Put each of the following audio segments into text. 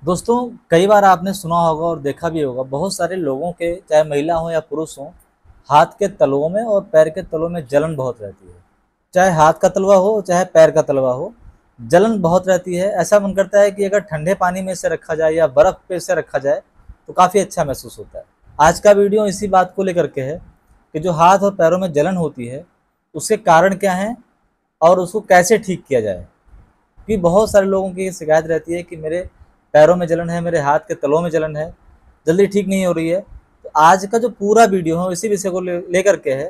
दोस्तों, कई बार आपने सुना होगा और देखा भी होगा, बहुत सारे लोगों के, चाहे महिला हो या पुरुष हो, हाथ के तलवों में और पैर के तलवों में जलन बहुत रहती है। चाहे हाथ का तलवा हो चाहे पैर का तलवा हो, जलन बहुत रहती है। ऐसा मन करता है कि अगर ठंडे पानी में इसे रखा जाए या बर्फ पे इसे रखा जाए तो काफ़ी अच्छा महसूस होता है। आज का वीडियो इसी बात को लेकर के है कि जो हाथ और पैरों में जलन होती है उसके कारण क्या हैं और उसको कैसे ठीक किया जाए। कि बहुत सारे लोगों की ये शिकायत रहती है कि मेरे पैरों में जलन है, मेरे हाथ के तलों में जलन है, जल्दी ठीक नहीं हो रही है। तो आज का जो पूरा वीडियो है इसी विषय को लेकर के है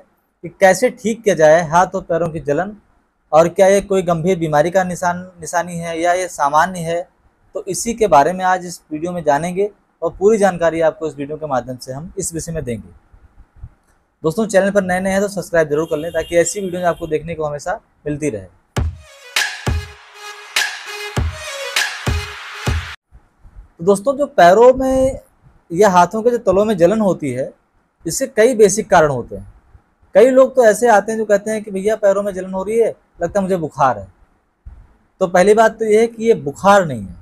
कि कैसे ठीक किया जाए हाथ और पैरों की जलन, और क्या ये कोई गंभीर बीमारी का निशानी है या ये सामान्य है। तो इसी के बारे में आज इस वीडियो में जानेंगे और पूरी जानकारी आपको इस वीडियो के माध्यम से हम इस विषय में देंगे। दोस्तों, चैनल पर नए हैं तो सब्सक्राइब जरूर कर लें ताकि ऐसी वीडियो आपको देखने को हमेशा मिलती रहे। तो दोस्तों, जो पैरों में या हाथों के जो तलों में जलन होती है, इससे कई बेसिक कारण होते हैं। कई लोग तो ऐसे आते हैं जो कहते हैं कि भैया पैरों में जलन हो रही है, लगता है मुझे बुखार है। तो पहली बात तो ये है कि ये बुखार नहीं है।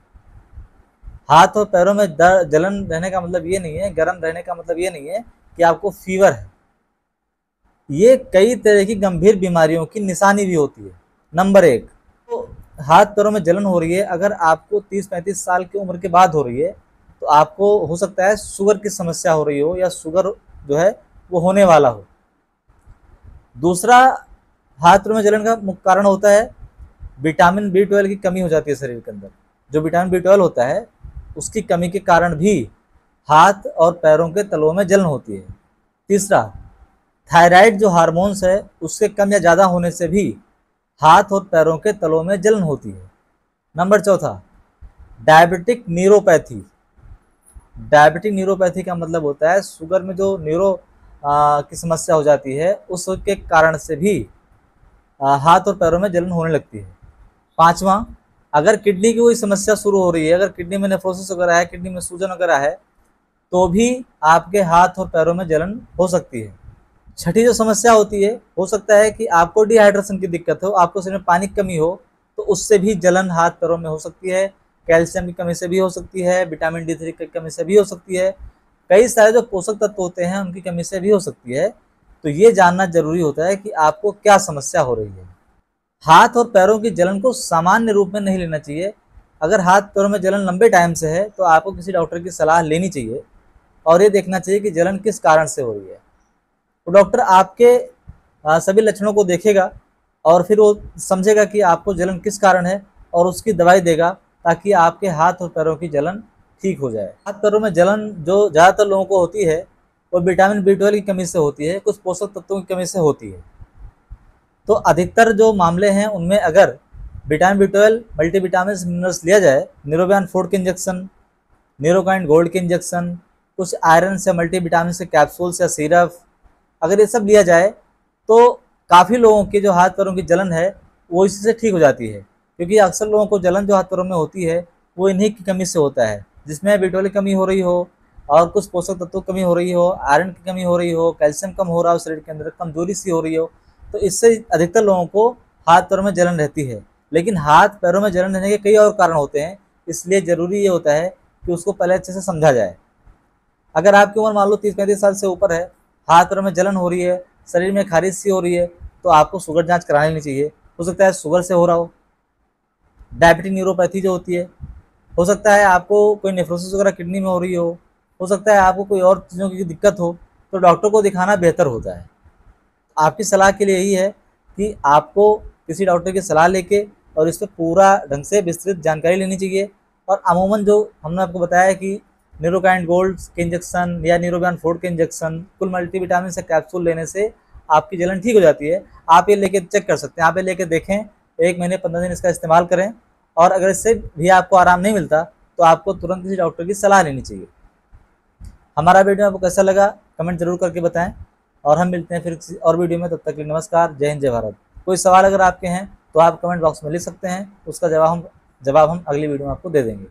हाथ और पैरों में जलन रहने का मतलब ये नहीं है, गर्म रहने का मतलब ये नहीं है कि आपको फीवर है। ये कई तरह की गंभीर बीमारियों की निशानी भी होती है। नंबर एक, तो हाथ पैरों में जलन हो रही है, अगर आपको 30-35 साल की उम्र के बाद हो रही है तो आपको हो सकता है शुगर की समस्या हो रही हो या शुगर जो है वो होने वाला हो। दूसरा, हाथ पैरों में जलन का मुख्य कारण होता है विटामिन B12 की कमी हो जाती है शरीर के अंदर। जो विटामिन B12 होता है उसकी कमी के कारण भी हाथ और पैरों के तलवों में जलन होती है। तीसरा, थायराइड जो हार्मोन्स है उसके कम या ज़्यादा होने से भी हाथ और पैरों के तलों में जलन होती है। नंबर चौथा, डायबिटिक न्यूरोपैथी। डायबिटिक न्यूरोपैथी का मतलब होता है शुगर में जो की समस्या हो जाती है उसके कारण से भी हाथ और पैरों में जलन होने लगती है। पांचवा, अगर किडनी की कोई समस्या शुरू हो रही है, अगर किडनी में नेफ्रोसिस वगैरह है, किडनी में सूजन वगैरह है, तो भी आपके हाथ और पैरों में जलन हो सकती है। छठी जो समस्या होती है, हो सकता है कि आपको डिहाइड्रेशन की दिक्कत हो, आपको शरीर में पानी की कमी हो, तो उससे भी जलन हाथ पैरों में हो सकती है। कैल्शियम की कमी से भी हो सकती है, विटामिन D3 की कमी से भी हो सकती है, कई सारे जो पोषक तत्व होते हैं उनकी कमी से भी हो सकती है। तो ये जानना जरूरी होता है कि आपको क्या समस्या हो रही है। हाथ और पैरों की जलन को सामान्य रूप में नहीं लेना चाहिए। अगर हाथ पैरों में जलन लंबे टाइम से है तो आपको किसी डॉक्टर की सलाह लेनी चाहिए और ये देखना चाहिए कि जलन किस कारण से हो रही है। तो डॉक्टर आपके सभी लक्षणों को देखेगा और फिर वो समझेगा कि आपको जलन किस कारण है और उसकी दवाई देगा ताकि आपके हाथ और पैरों की जलन ठीक हो जाए। हाथ पैरों में जलन जो ज़्यादातर लोगों को होती है वो विटामिन B12 की कमी से होती है, कुछ पोषक तत्वों की कमी से होती है। तो अधिकतर जो मामले हैं उनमें अगर विटामिन B12, मल्टीविटामिन मिनरल्स लिया जाए, न्यूरोबियन 4 के इंजेक्शन, न्यूरोकाइन गोल्ड के इंजेक्शन, कुछ आयरन से मल्टीविटामिन से कैप्सूल्स या सिरप, अगर ये सब लिया जाए तो काफ़ी लोगों की जो हाथ पैरों की जलन है वो इसी से ठीक हो जाती है। क्योंकि अक्सर लोगों को जलन जो हाथ पैरों में होती है वो इन्हीं की कमी से होता है, जिसमें B12 की कमी हो रही हो और कुछ पोषक तत्वों की कमी हो रही हो, आयरन की कमी हो रही हो, कैल्शियम कम हो रहा हो, शरीर के अंदर कमजोरी सी हो रही हो, तो इससे अधिकतर लोगों को हाथ पैरों में जलन रहती है। लेकिन हाथ पैरों में जलन रहने के कई और कारण होते हैं, इसलिए ज़रूरी ये होता है कि उसको पहले अच्छे से समझा जाए। अगर आपकी उम्र मान लो 30-35 साल से ऊपर है, हाथ पैरों में जलन हो रही है, शरीर में खारिश सी हो रही है, तो आपको शुगर जांच करा लेनी चाहिए। हो सकता है शुगर से हो रहा हो, डायबिटिक न्यूरोपैथी जो होती है, हो सकता है आपको कोई नेफ्रोसिस वगैरह किडनी में हो रही हो सकता है आपको कोई और चीज़ों की दिक्कत हो, तो डॉक्टर को दिखाना बेहतर होता है। आपकी सलाह के लिए यही है कि आपको किसी डॉक्टर की सलाह लेके और इस पर पूरा ढंग से विस्तृत जानकारी लेनी चाहिए। और अमूमन जो हमने आपको बताया कि न्यूरोकाइन गोल्ड के इंजेक्शन या न्यूरोबियन 4 के इंजेक्शन, कुल मल्टीविटामिन से कैप्सूल लेने से आपकी जलन ठीक हो जाती है। आप ये लेके चेक कर सकते हैं, आप ये लेके देखें, 1 महीने 15 दिन इसका इस्तेमाल करें और अगर इससे भी आपको आराम नहीं मिलता तो आपको तुरंत किसी डॉक्टर की सलाह लेनी चाहिए। हमारा वीडियो आपको कैसा लगा कमेंट जरूर करके बताएं और हम मिलते हैं फिर किसी और वीडियो में। तब तक के लिए नमस्कार, जय हिंद, जय भारत। कोई सवाल अगर आपके हैं तो आप कमेंट बॉक्स में लिख सकते हैं, उसका जवाब हम अगली वीडियो में आपको दे देंगे।